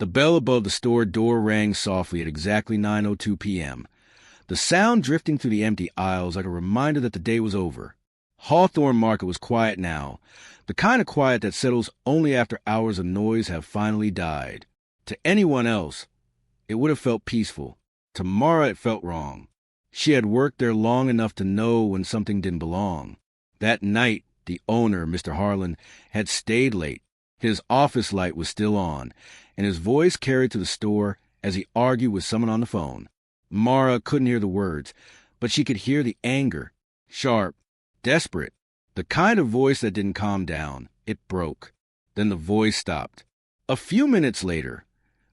The bell above the store door rang softly at exactly 9:02 p.m., the sound drifting through the empty aisles like a reminder that the day was over. Hawthorne Market was quiet now, the kind of quiet that settles only after hours of noise have finally died. To anyone else, it would have felt peaceful. To Mara, it felt wrong. She had worked there long enough to know when something didn't belong. That night, the owner, Mr. Harlan, had stayed late. His office light was still on, and his voice carried to the store as he argued with someone on the phone. Mara couldn't hear the words, but she could hear the anger. Sharp, desperate. The kind of voice that didn't calm down. It broke. Then the voice stopped. A few minutes later,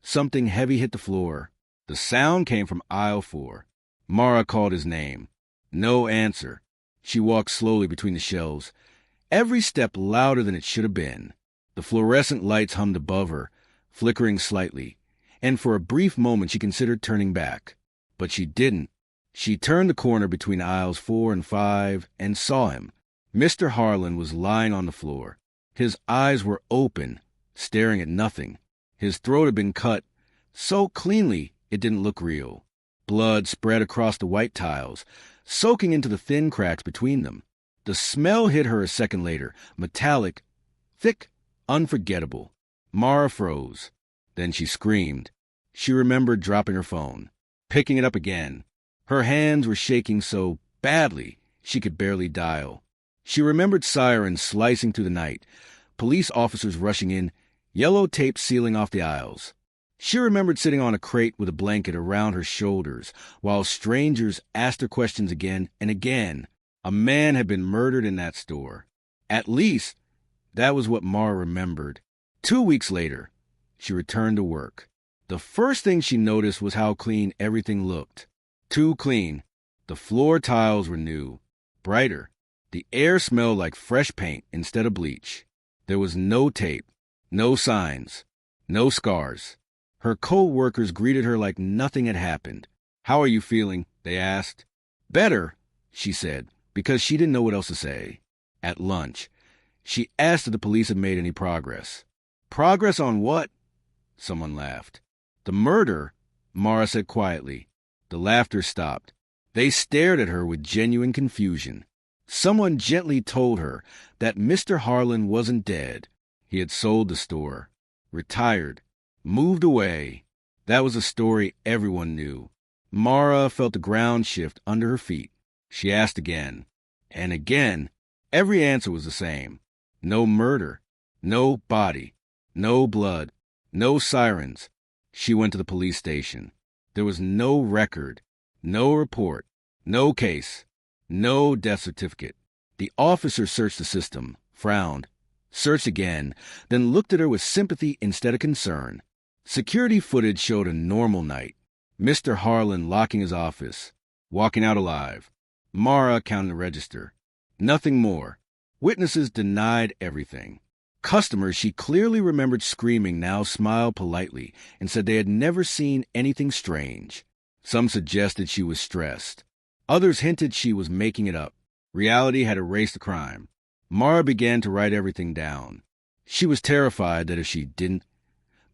something heavy hit the floor. The sound came from aisle 4. Mara called his name. No answer. She walked slowly between the shelves, every step louder than it should have been. The fluorescent lights hummed above her, flickering slightly, and for a brief moment she considered turning back. But she didn't. She turned the corner between aisles 4 and 5 and saw him. Mr. Harlan was lying on the floor. His eyes were open, staring at nothing. His throat had been cut so cleanly it didn't look real. Blood spread across the white tiles, soaking into the thin cracks between them. The smell hit her a second later, metallic, thick, unforgettable. Mara froze. Then she screamed. She remembered dropping her phone, picking it up again. Her hands were shaking so badly she could barely dial. She remembered sirens slicing through the night, police officers rushing in, yellow tape sealing off the aisles. She remembered sitting on a crate with a blanket around her shoulders while strangers asked her questions again and again. A man had been murdered in that store. At least, that was what Mara remembered. 2 weeks later, she returned to work. The first thing she noticed was how clean everything looked. Too clean. The floor tiles were new, brighter. The air smelled like fresh paint instead of bleach. There was no tape, no signs, no scars. Her co-workers greeted her like nothing had happened. "How are you feeling?" they asked. "Better," she said, because she didn't know what else to say. At lunch, she asked if the police had made any progress. "Progress on what?" Someone laughed. "The murder," Mara said quietly. The laughter stopped. They stared at her with genuine confusion. Someone gently told her that Mr. Harlan wasn't dead. He had sold the store, retired, moved away. That was a story everyone knew. Mara felt the ground shift under her feet. She asked again. And again, every answer was the same. No murder, no body, no blood, no sirens. She went to the police station. There was no record, no report, no case, no death certificate. The officer searched the system, frowned, searched again, then looked at her with sympathy instead of concern. Security footage showed a normal night. Mr. Harlan locking his office, walking out alive. Mara counting the register. Nothing more. Witnesses denied everything. Customers she clearly remembered screaming now smiled politely and said they had never seen anything strange. Some suggested she was stressed. Others hinted she was making it up. Reality had erased the crime. Mara began to write everything down. She was terrified that if she didn't,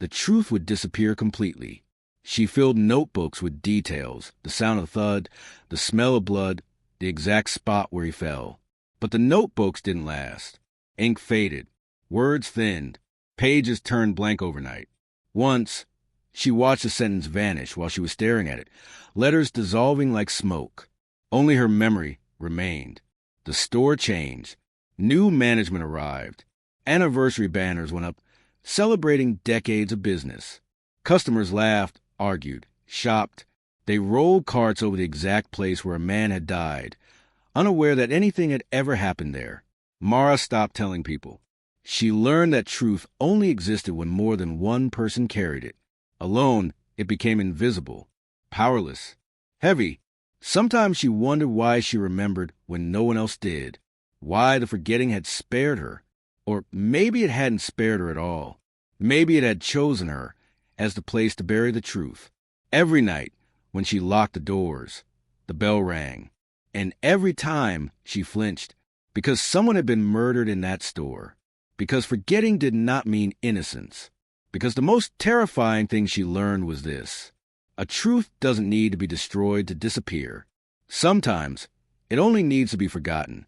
the truth would disappear completely. She filled notebooks with details, the sound of the thud, the smell of blood, the exact spot where he fell. But the notebooks didn't last. Ink faded. Words thinned. Pages turned blank overnight. Once, she watched a sentence vanish while she was staring at it, letters dissolving like smoke. Only her memory remained. The store changed. New management arrived. Anniversary banners went up, celebrating decades of business. Customers laughed, argued, shopped. They rolled carts over the exact place where a man had died, unaware that anything had ever happened there. Mara stopped telling people. She learned that truth only existed when more than one person carried it. Alone, it became invisible, powerless, heavy. Sometimes she wondered why she remembered when no one else did, why the forgetting had spared her. Or maybe it hadn't spared her at all. Maybe it had chosen her as the place to bury the truth. Every night, when she locked the doors, the bell rang. And every time she flinched, because someone had been murdered in that store. Because forgetting did not mean innocence. because the most terrifying thing she learned was this: a truth doesn't need to be destroyed to disappear. Sometimes, it only needs to be forgotten.